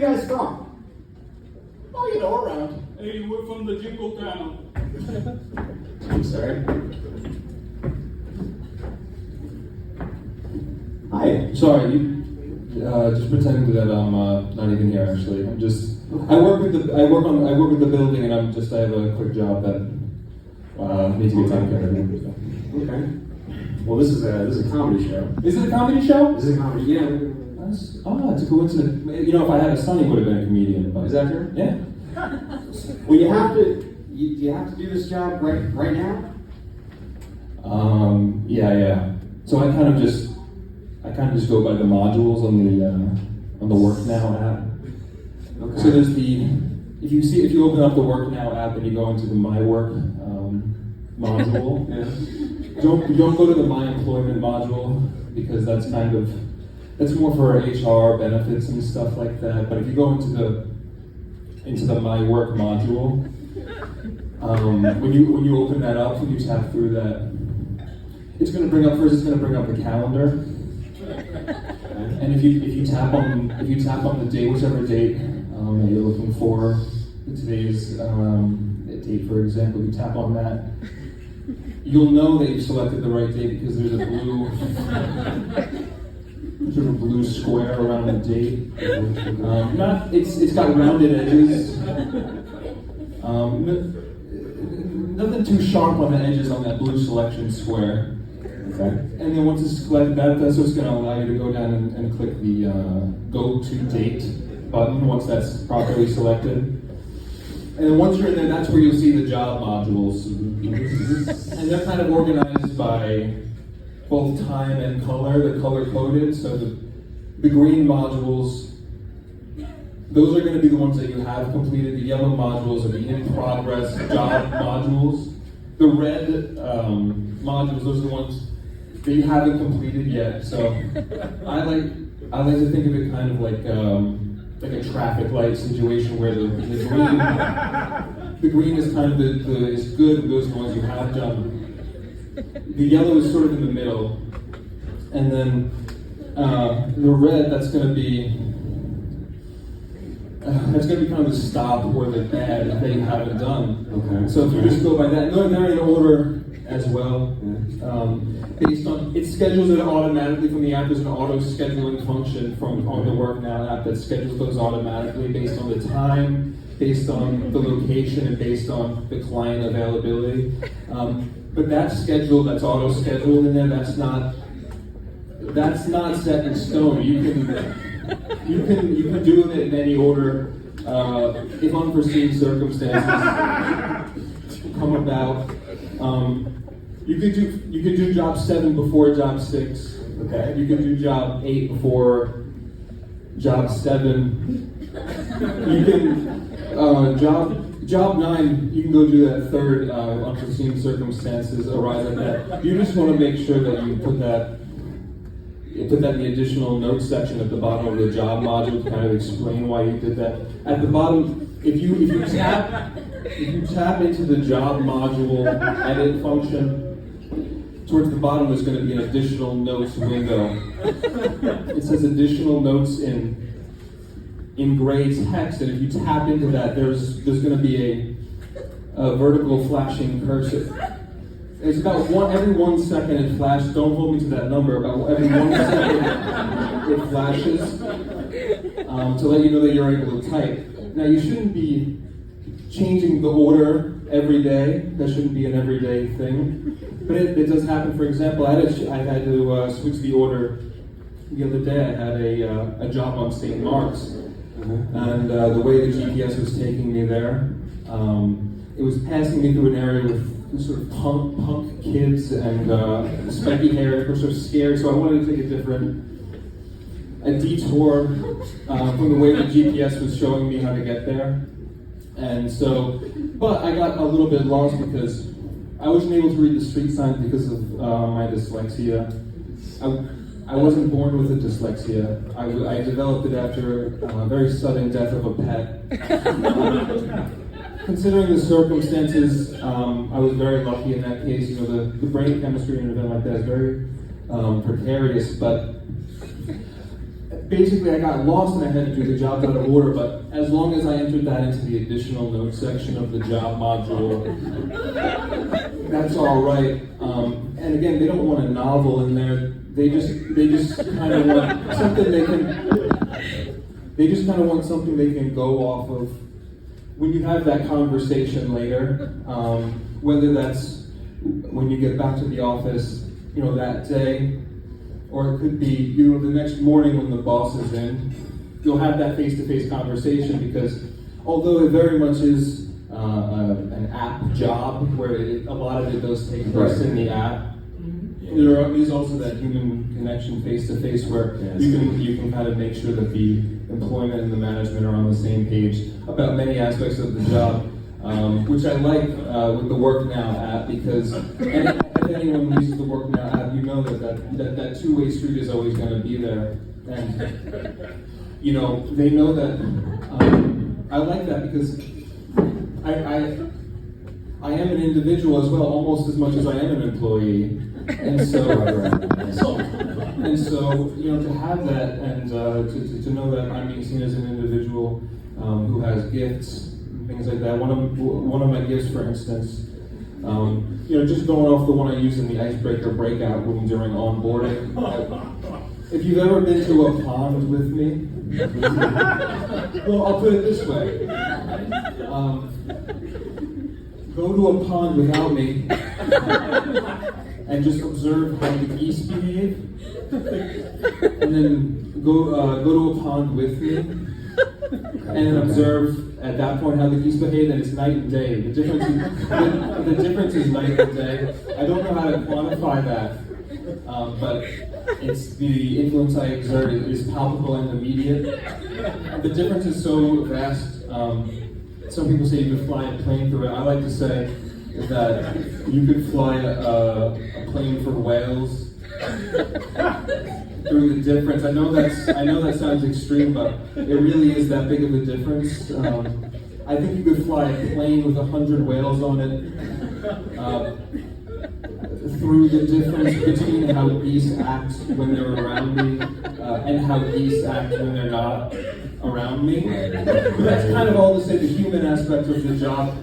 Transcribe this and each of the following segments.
guys from? Oh, you know, around. Hey, we're from the Jingle Town. I'm sorry. Hi. Sorry, just pretending that I'm not even here. Actually, I work with the building, and I have a quick job that needs to be taken care of. Okay. Well, this is a comedy show. Is it a comedy show? This is a comedy. Yeah. It's a coincidence. You know, if I had a son, he would have been a comedian. But Is that true? yeah. Well, you have to do this job right now. Yeah. So I kind of just go by the modules on the Work Now app. Okay. So there's if you open up the Work Now app and you go into the My Work module, Yeah. don't go to the My Employment module because that's more for HR benefits and stuff like that. But if you go into the My Work module, when you open that up, when you tap through that, it's going to bring up the calendar. And if you tap on the date, whichever date that you're looking for, today's date, for example, you tap on that, you'll know that you've selected the right date because there's a blue square around the date. It's got rounded edges. Nothing too sharp on the edges on that blue selection square. Okay. And then once it's selected, that's what's going to allow you to go down and click the Go to Date button once that's properly selected. And then once you're in there, that's where you'll see the job modules. And they're kind of organized by both time and color. They're color coded, so the green modules, those are going to be the ones that you have completed. The yellow modules are the in-progress job modules. The red modules, those are the ones that you haven't completed yet. So I like to think of it kind of like a traffic light situation where the green is kind of is good. Those are the ones you have done. The yellow is sort of in the middle, and then the red that's going to be kind of the stop or the bad that you haven't done. Okay. So if you just go by that, they're in order as well. Based on it schedules it automatically from the app. There's an auto scheduling function on the Work Now app that schedules those automatically based on the time, based on the location, and based on the client availability. But that schedule that's auto scheduled in there, that's not set in stone. You can do it in any order if unforeseen circumstances come about. You could do job 7 before job 6. Okay. You could do job 8 before job 7. You can job 9. You can go do that third unforeseen circumstances arise like that. You just want to make sure that you put that in the additional notes section at the bottom of the job module to kind of explain why you did that. At the bottom, if you tap into the job module edit function, towards the bottom there's going to be an additional notes window. It says additional notes in gray text, and if you tap into that, there's going to be a vertical flashing cursor. It's about every 1 second it flashes. Don't hold me to that number. About every 1 second it flashes to let you know that you're able to type. Now you shouldn't be changing the order every day. That shouldn't be an everyday thing. But it does happen. For example, I had to switch the order. The other day I had a job on St. Mark's. And the way the GPS was taking me there, it was passing me through an area with sort of punk kids and spiky hair. They were sort of scared, so I wanted to take a detour from the way the GPS was showing me how to get there. And so, but I got a little bit lost because I wasn't able to read the street signs because of my dyslexia. I wasn't born with a dyslexia. I developed it after a very sudden death of a pet. Considering the circumstances, I was very lucky in that case. You know, the brain chemistry in an event like that is very precarious, but basically I got lost and I had to do the job out of order, but as long as I entered that into the additional notes section of the job module, that's all right. And again, they don't want a novel in there. They just kind of want something they just kind of want something they can go off of when you have that conversation later, whether that's when you get back to the office, that day, or it could be, the next morning when the boss is in. You'll have that face-to-face conversation because although it very much is an app job where a lot of it does take place in the app, there is also that human connection face-to-face where you can kind of make sure that the employment and the management are on the same page about many aspects of the job, which I like with the Work Now app because if anyone uses the Work Now app, you know that two-way street is always going to be there. And, they know that. I like that because I am an individual as well, almost as much as I am an employee. And so, to have that and to know that I'm being seen as an individual who has gifts, things like that. One of my gifts, for instance, just going off the one I use in the icebreaker breakout room during onboarding. If you've ever been to a pond with me, well, I'll put it this way. Go to a pond without me and just observe how the geese behave. And then go to a pond with me and observe at that point how the geese behave, and it's night and day. The difference is night and day. I don't know how to quantify that, but it's the influence I exert is palpable and immediate. The difference is so vast. Some people say you could fly a plane through it. I like to say that you could fly a plane for whales through the difference. I know that sounds extreme, but it really is that big of a difference. I think you could fly a plane with 100 whales on it through the difference between how geese act when they're around me and how geese act when they're not around me. But that's kind of all to say the human aspect of the job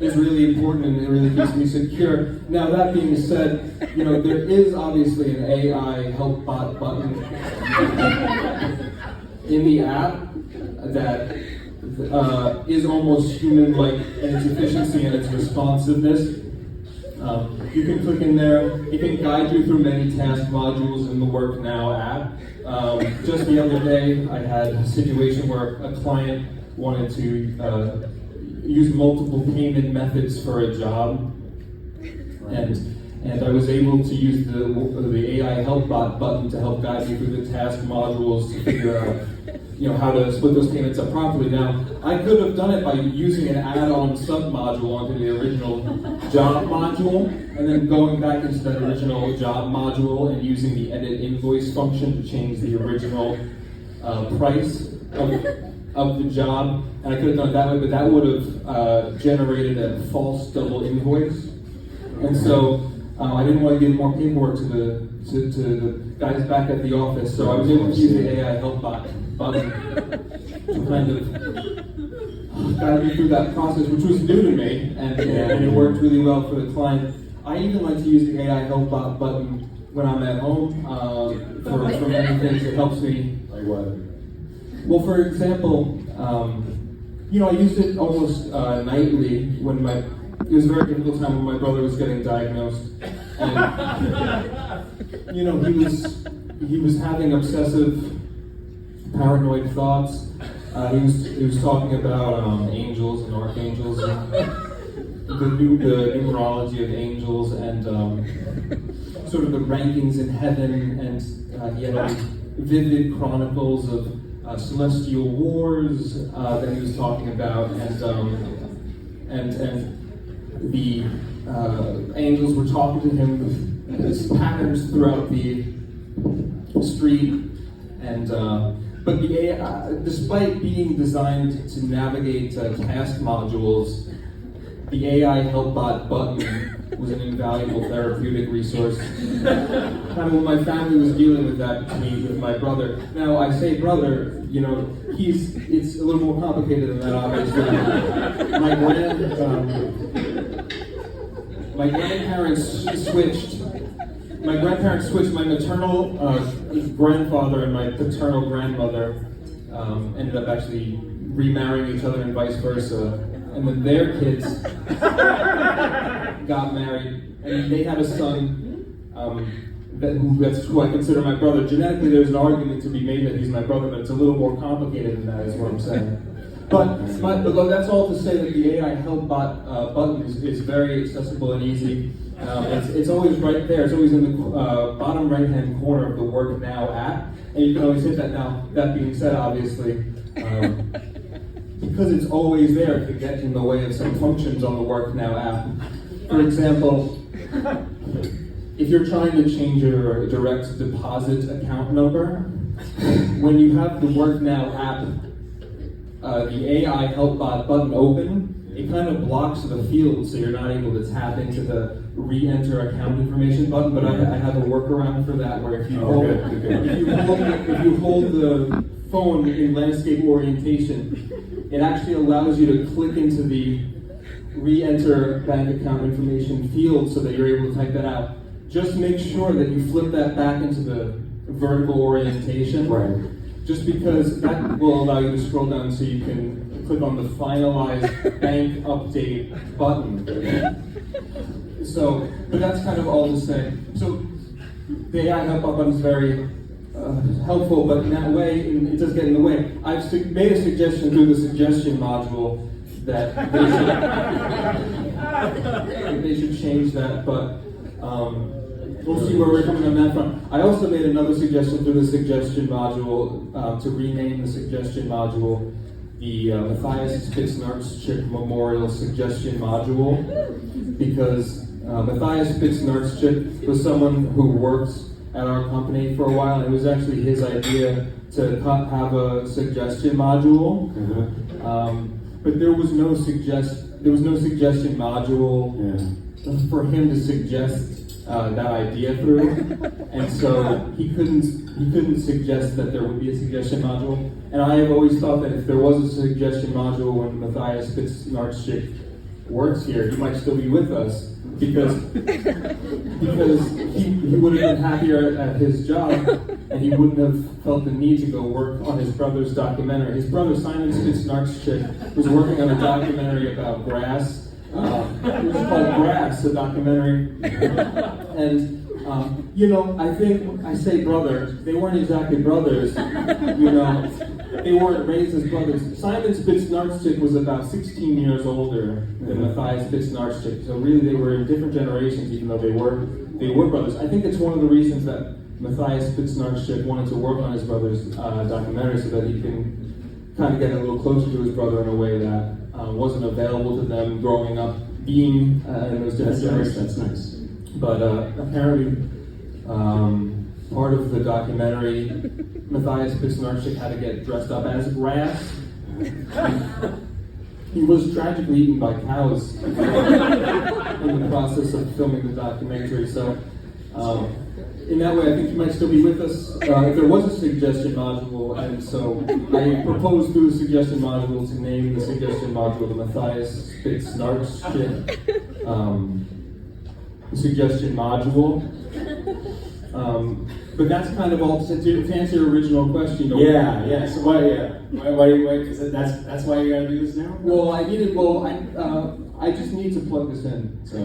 is really important and it really keeps me secure. Now that being said, there is obviously an AI help bot button in the app that is almost human-like in its efficiency and its responsiveness. You can click in there, it can guide you through many task modules in the Work Now app. Just the other day, I had a situation where a client wanted to use multiple payment methods for a job, and I was able to use the AI help bot button to help guide me through the task modules to figure out how to split those payments up properly. Now, I could have done it by using an add-on sub-module onto the original job module, and then going back into that original job module and using the edit invoice function to change the original price of the job. And I could have done it that way, but that would have generated a false double invoice. And so I didn't want to give more paperwork to the guys back at the office, so I was able to use the AI help button to kind of guide me through that process, which was new to me, and it worked really well for the client. I even like to use the AI help button when I'm at home for many things. It helps me. Like what? Well, for example, I used it almost nightly when it was a very difficult time when my brother was getting diagnosed, and he was having obsessive paranoid thoughts. He was talking about angels and archangels and the numerology of angels and sort of the rankings in heaven, and he had all these vivid chronicles of celestial wars that he was talking about, and the angels were talking to him with patterns throughout the street, and but the AI, despite being designed to navigate task modules, the AI HelpBot button was an invaluable therapeutic resource. Kind of when my family was dealing with that with my brother. Now, I say brother, you know, it's a little more complicated than that, obviously. My grandparents switched my maternal grandfather and my paternal grandmother ended up actually remarrying each other and vice versa. And then their kids got married, and they had a son that's who I consider my brother. Genetically, there's an argument to be made that he's my brother, but it's a little more complicated than that, is what I'm saying. But that's all to say that the AI HelpBot button is very accessible and easy. It's always right there. It's always in the bottom right-hand corner of the Work Now app, and you can always hit that now. That being said, obviously, because it's always there, it could get in the way of some functions on the Work Now app. For example, if you're trying to change your direct deposit account number, when you have the Work Now app, the AI HelpBot button open, it kind of blocks the field so you're not able to tap into the re-enter account information button, but I have a workaround for that where if you hold the phone in landscape orientation, it actually allows you to click into the re-enter bank account information field so that you're able to type that out. Just make sure that you flip that back into the vertical orientation. Right. Just Because that will allow you to scroll down so you can click on the finalize bank update button. So, but that's kind of all to say. So, the AI HelpBot button is very helpful, but in that way, it does get in the way. I've made a suggestion through the suggestion module that they should change that, but we'll see where we're coming on that front. I also made another suggestion through the suggestion module to rename the suggestion module the Matthias Spitznartschik Memorial Suggestion Module, because Matthias Spitznartschik was someone who worked at our company for a while, and it was actually his idea to have a suggestion module. But there was no suggestion module for him to suggest that idea through, and so he couldn't suggest that there would be a suggestion module. And I have always thought that if there was a suggestion module when Matthias Spitznartschik works here, he might still be with us because he would have been happier at his job, and he wouldn't have felt the need to go work on his brother's documentary. His brother Simon Spitznartschik was working on a documentary about grass. It was called Grass, a documentary. And, I say brothers, they weren't exactly brothers, they weren't raised as brothers. Simon Spitznartschik was about 16 years older than Matthias Spitznartschik, so really they were in different generations, even though they were brothers. I think it's one of the reasons that Matthias Spitznartschik wanted to work on his brother's documentary, so that he can kind of get a little closer to his brother in a way that wasn't available to them growing up, being in those different generations. That's nice. But apparently, part of the documentary, Matthias Spitznartschik had to get dressed up as grass. He was tragically eaten by cows in the process of filming the documentary. So, in that way, I think you might still be with us. If there was a suggestion module, and so I proposed through the suggestion module to name the suggestion module the Matthias Spitznartschik suggestion module. But that's kind of all to answer your original question. Yeah. So why? Because that's why you gotta do this now. Well, I just need to plug this in. So.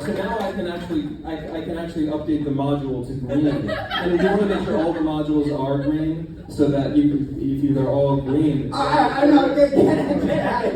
So now I can actually update the module to green, and we want to make sure all the modules are green, so that if they're all green. I know. Get out of